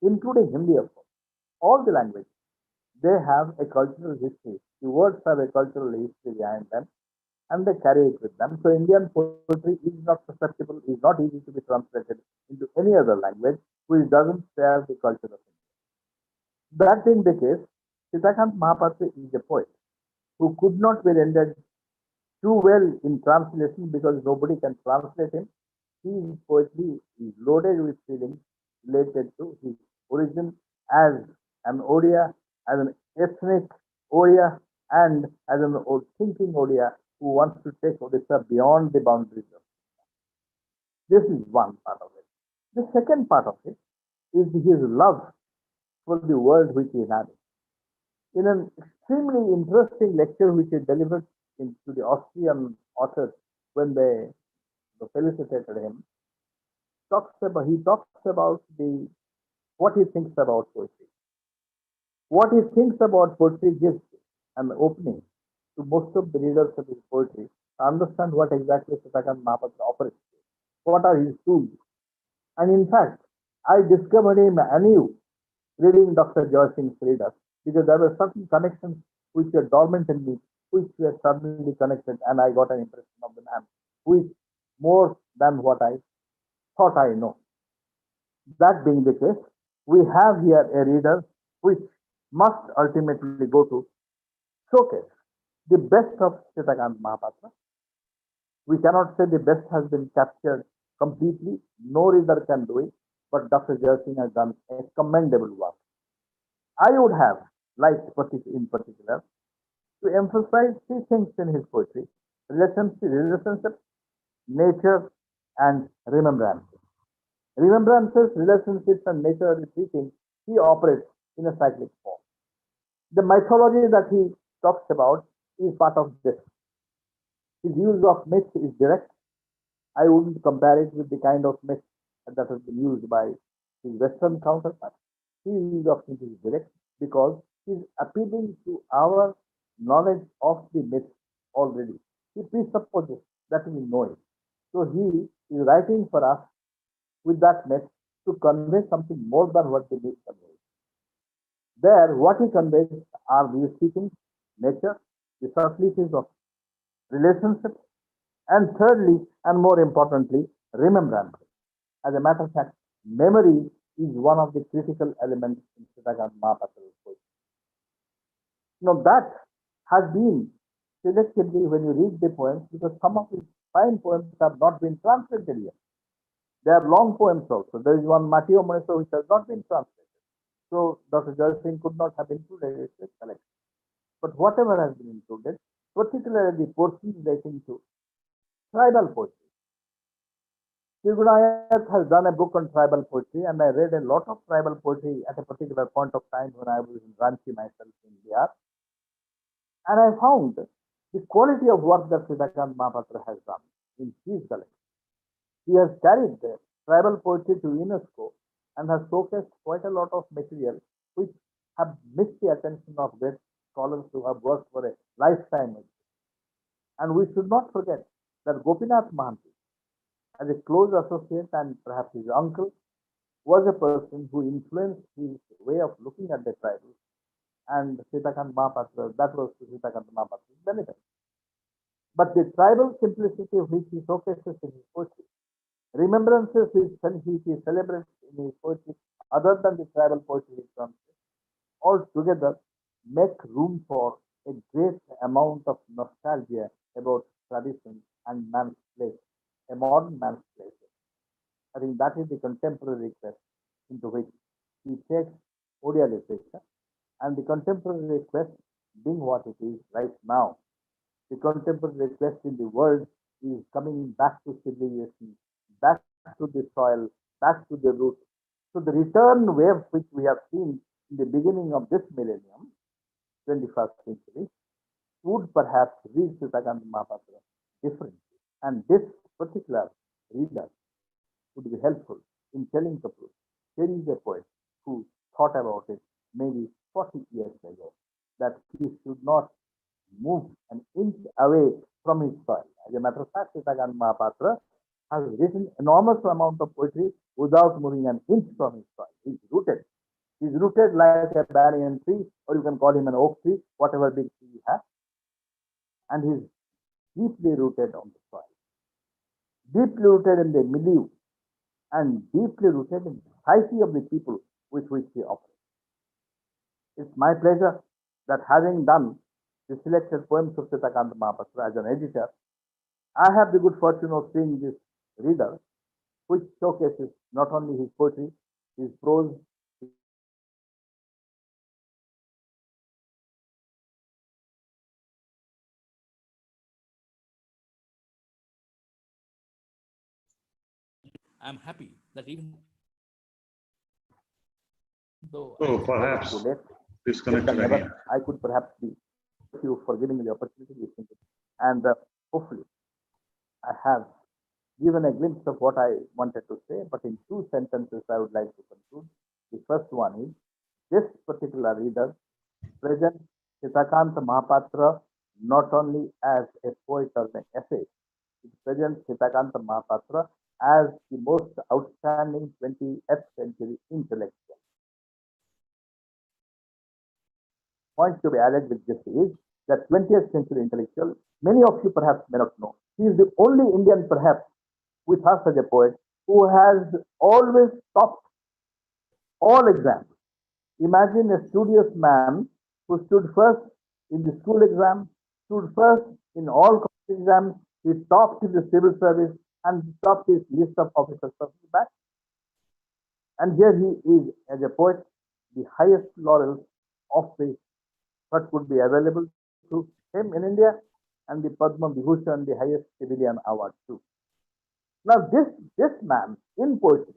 including Hindi, of course. All the languages, they have a cultural history. The words have a cultural history behind them, and they carry it with them. So Indian poetry is not susceptible, is not easy to be translated into any other language which doesn't share the culture of India. That being the case, Sitakanta Mahapatra is a poet who could not be rendered too well in translation because nobody can translate him. His poetry is loaded with feelings related to his origin as an Odia, as an ethnic Odia, and as an thinking Odia who wants to take Odisha beyond the boundaries of. This is one part of it. The second part of it is his love for the world which he had. In an extremely interesting lecture which he delivered to the Austrian authors when they felicitated him, he talks about what he thinks about poetry. What he thinks about poetry gives an opening to most of the readers of his poetry to understand what exactly Sitakanta Mahapatra operates with. What are his tools? And in fact, I discovered him anew reading Dr. Joy Singh's readers because there were certain connections which were dormant in me, which were suddenly connected, and I got an impression of the man who is more than what I thought I know. That being the case, we have here a reader which must ultimately go to showcase the best of Sitakanta Mahapatra. We cannot say the best has been captured completely, no reader can do it, but Dr. Joy Singh has done a commendable work. I would have liked in particular to emphasize three things in his poetry: relationship, nature, and remembrances. Remembrances, relationships, and nature are the three things he operates in a cyclic form. The mythology that he talks about is part of this. His use of myth is direct. I wouldn't compare it with the kind of myth that has been used by his Western counterpart. His use of myth is direct because he's appealing to our knowledge of the myth already. He presupposes that we know it. So he is writing for us with that myth to convey something more than what the myth conveys. There, what he conveys are these teachings, nature, the subtleties of relationships, and thirdly, and more importantly, remembrance. As a matter of fact, memory is one of the critical elements in Sitakanta Mahapatra's poetry. Now that has been selectively when you read the poems, because some of his fine poems have not been translated yet. They are long poems also. There is one Matio Moneso which has not been translated. So Dr. Joy Singh could not have included it in his collection. But whatever has been included, particularly the portion relating to tribal poetry. Tirgunayat has done a book on tribal poetry, and I read a lot of tribal poetry at a particular point of time when I was in Ranchi myself in Bihar. And I found the quality of work that Sitakanta Mahapatra has done in his collection. He has carried the tribal poetry to UNESCO and has showcased quite a lot of material which have missed the attention of great scholars who have worked for a lifetime. And we should not forget that Gopinath Mahanti, as a close associate and perhaps his uncle, was a person who influenced his way of looking at the tribal. And Sitakanta Mahapatra, that was to Sitakanta Mahapatra's benefit. But the tribal simplicity which he showcases in his poetry, remembrances which he celebrates in his poetry, other than the tribal poetry he translates, altogether make room for a great amount of nostalgia about tradition and man's place, a modern man's place. I think that is the contemporary quest into which he takes Odia literature, and the contemporary quest being what it is right now. The contemporary quest in the world is coming back to civilization, back to the soil, back to the root. So the return wave which we have seen in the beginning of this millennium, 21st century, would perhaps read Sitakanta Mahapatra differently. And this particular reader would be helpful in telling the truth. Here is a poet who thought about it maybe 40 years ago, that he should not move an inch away from his soil. As a matter of fact, Sitakanta Mahapatra has written enormous amount of poetry without moving an inch from his soil. He's rooted. He's rooted like a banyan tree, or you can call him an oak tree, whatever big tree you have. And he's deeply rooted on the soil, deeply rooted in the milieu, and deeply rooted in the psyche of the people with which he operates. It's my pleasure that having done the selected poems of Sitakanta Mahapatra as an editor, I have the good fortune of seeing this reader, which showcases not only his poetry, his prose, his I'm happy that even though So I perhaps Today, disconnected again. I could perhaps be. Thank you for giving me the opportunity to listen to it. And hopefully, I have given a glimpse of what I wanted to say, but in two sentences, I would like to conclude. The first one is this particular reader presents Sitakanta Mahapatra not only as a poet or an essayist, it presents Sitakanta Mahapatra as the most outstanding 20th century intellectual. Point to be added with this is that 20th century intellectual, many of you perhaps may not know, he is the only Indian perhaps with us as a poet who has always topped all exams. Imagine a studious man who stood first in the school exam, stood first in all college exams, he topped in the civil service and topped his list of officers of the back. And here he is as a poet, the highest laurels of the what could be available to him in India, and the Padma Vibhushan, the highest civilian award too. Now this man in poetry,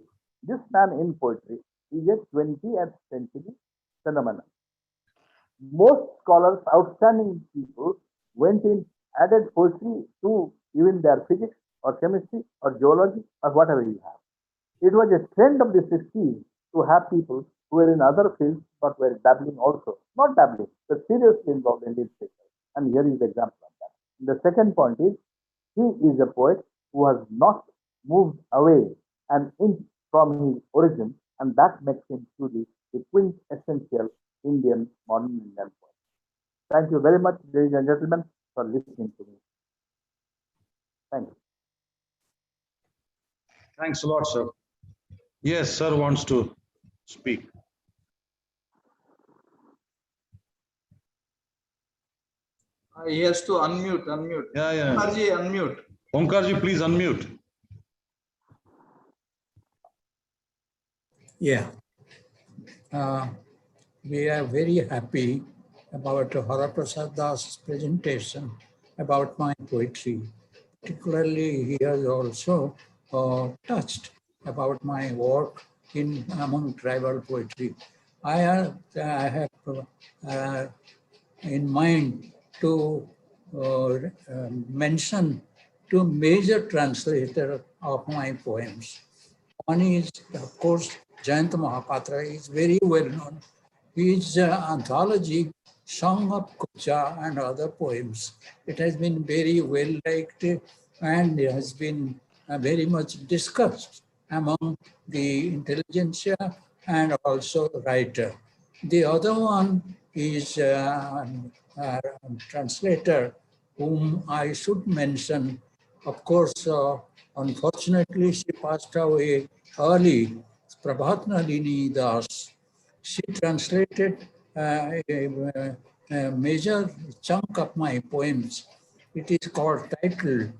is a 20th century phenomenon. Most scholars, outstanding people, went in, added poetry to even their physics or chemistry or geology or whatever you have. It was a trend of the 60s to have people who were in other fields but were dabbling also. Not dabbling, but seriously involved in literature. And here is the example of that. The second point is he is a poet who has not moved away an inch from his origin, and that makes him truly the quintessential modern Indian poet. Thank you very much, ladies and gentlemen, for listening to me. Thank you. Thanks a lot, sir. Yes, sir wants to speak. He has to unmute. Yeah. Omkarji, unmute. Omkarji, please unmute. Yeah. We are very happy about Haraprasad Das' presentation about my poetry. Particularly, he has also touched about my work among tribal poetry. I have in mind to mention two major translators of my poems. One is, of course, Jayanta Mahapatra is very well known. His anthology, Song of Kucha and other poems, it has been very well liked and has been very much discussed among the intelligentsia and also writer. The other one is a translator whom I should mention. Of course, unfortunately, she passed away early, Prabhat Nalini Das. She translated a major chunk of my poems. It is titled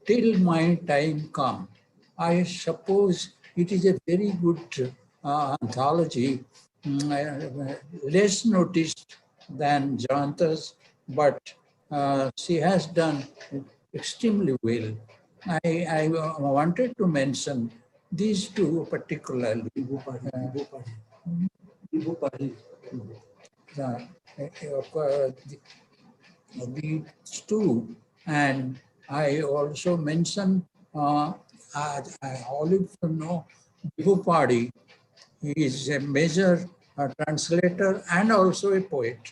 Till My Time Come. I suppose it is a very good anthology, less noticed than Jayanta's, but she has done extremely well. I wanted to mention these two particularly. These two, and I also mentioned all of you know Bihupadi. He is a major translator and also a poet.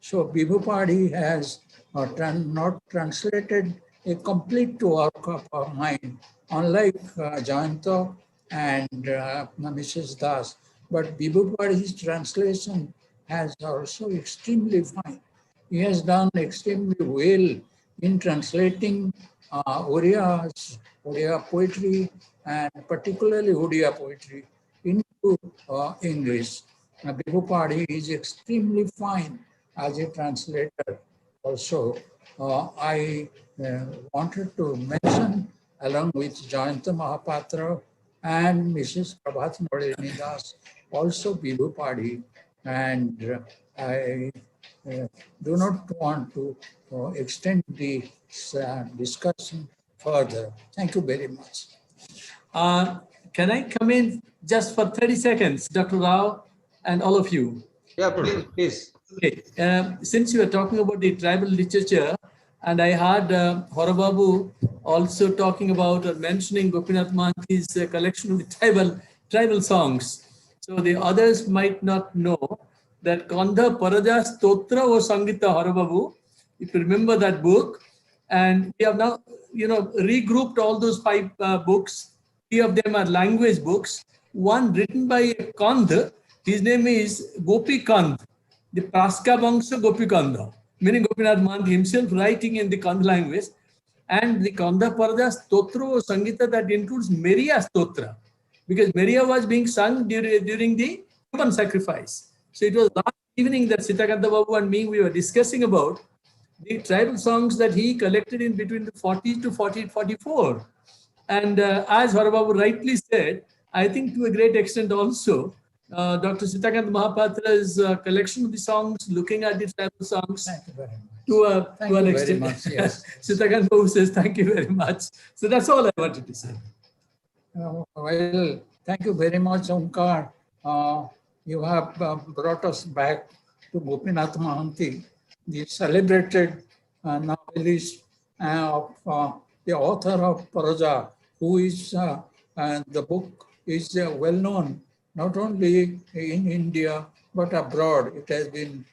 So Bihupadi has not translated a complete work of mine, unlike Jayanta and Mrs. Das. But Bihupadi's translation has also extremely fine. He has done extremely well in translating Oriya poetry and particularly Odia poetry into English. Bihupadi is extremely fine as a translator. Also, I wanted to mention, along with Jayanta Mahapatra and Mrs. Prabhat Nalini Das, also Bihupadi, and I do not want to extend the discussion further. Thank you very much. Can I come in just for 30 seconds, Dr. Rao and all of you? Yeah, please, please. Okay. Since you are talking about the tribal literature, and I heard Horababu also talking about or mentioning Gopinath Mahanti's collection of the tribal songs. So the others might not know that Kandha Paraja Stotra or Sangita Horababu, if you remember that book, and we have now, regrouped all those 5 books. 3 of them are language books. One written by a Kandh, his name is Gopi Kandh, the Praska Vangsha Gopi Kandha, meaning Gopinath Mahanti himself writing in the Kandh language. And the Kandha Paraja Stotra or Sangita that includes Meriya Stotra, because Meriya was being sung during the human sacrifice. So it was last evening that Sitakanta Babu and me, we were discussing about the tribal songs that he collected in between the 40s to 44. And as Horababu rightly said, I think to a great extent also, Dr. Sitakanta Mahapatra's collection of the songs, looking at the tribal songs, Thank you very much. to an extent. Much, yes. Sitakanta Babu says, thank you very much. So that's all I wanted to say. Well, thank you very much, Omkar. You have brought us back to Gopinath Mahanti, the celebrated novelist of the author of Paraja, who is the book is well known not only in India but abroad. It has been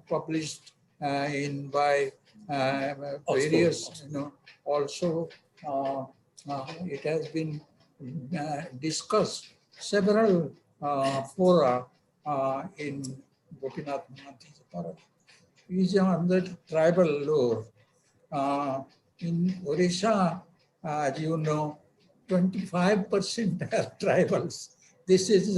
published by various, also it has been discussed several fora in Gopinath Mahanti's Paraja. He is on the tribal lore. In Odisha, as you know, 25% are tribals. This is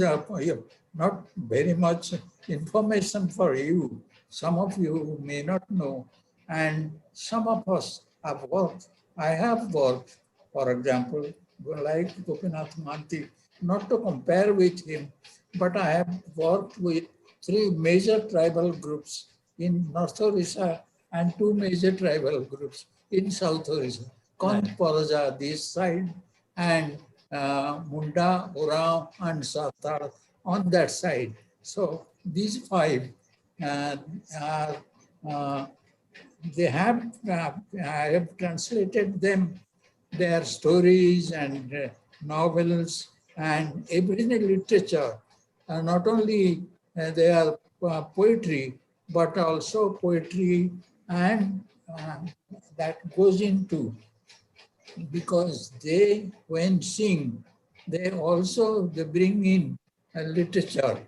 not very much information for you. Some of you may not know, and some of us have worked. I have worked, for example, like Gopinath Mahanti, not to compare with him, but I have worked with 3 major tribal groups in North Odisha and 2 major tribal groups in South Odisha. Kandh Paraja this side and Munda, Oraon and Satar on that side. So these 5 are they have I have translated them, their stories and novels and Aboriginal literature. Not only they are poetry, but also poetry and that goes into, because they, when sing, they also bring in literature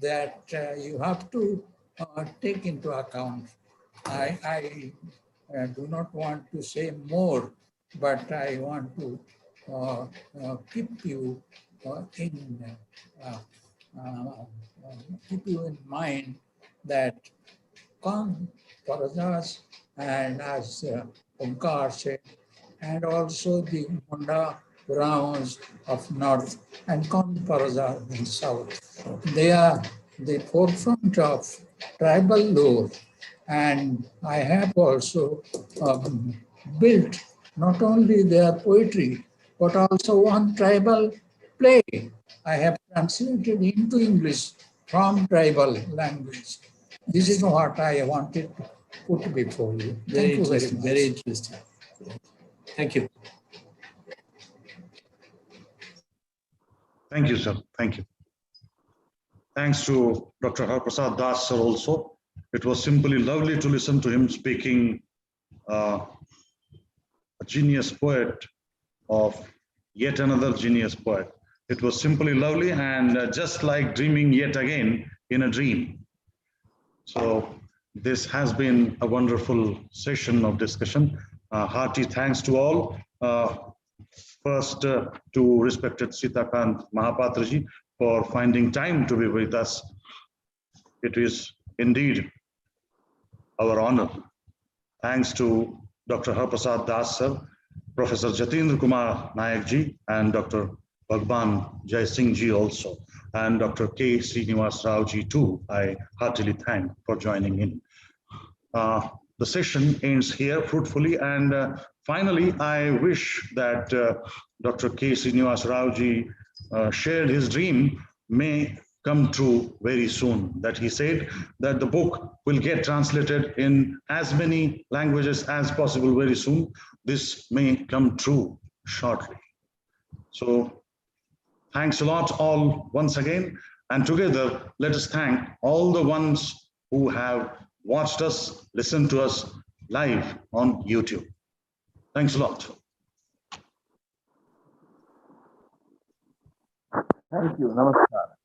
that you have to take into account. I do not want to say more, but I want to keep you keep you in mind that Kandh Parajas, and as Omkar said, and also the Munda Brahmins of North and Kandh Paraja in South. They are the forefront of tribal lore, and I have also built not only their poetry, but also one tribal play I have translated into English from tribal language. This is what I wanted to put before you. Thank you very much. Very interesting. Thank you. Thank you, sir. Thank you. Thanks to Dr. Harprasad Das, sir, also. It was simply lovely to listen to him speaking a genius poet of yet another genius poet. It was simply lovely and just like dreaming yet again in a dream. So this has been a wonderful session of discussion. Hearty thanks to all. First to respected Sitakanta Mahapatraji for finding time to be with us. It is indeed our honor. Thanks to Dr. Harprasad Das sir, Professor Jatendra Kumar Nayak ji, and Dr. Bhagwan Jai Singh ji also, and Dr. K. Srinivas Rao ji too. I heartily thank for joining in. The session ends here fruitfully, and Finally, I wish that Dr. K. Srinivas Rao ji shared his dream may come true very soon. That he said that the book will get translated in as many languages as possible very soon. This may come true shortly. So thanks a lot all once again. And together, let us thank all the ones who have watched us, listened to us live on YouTube. Thanks a lot. Thank you. Namaskar.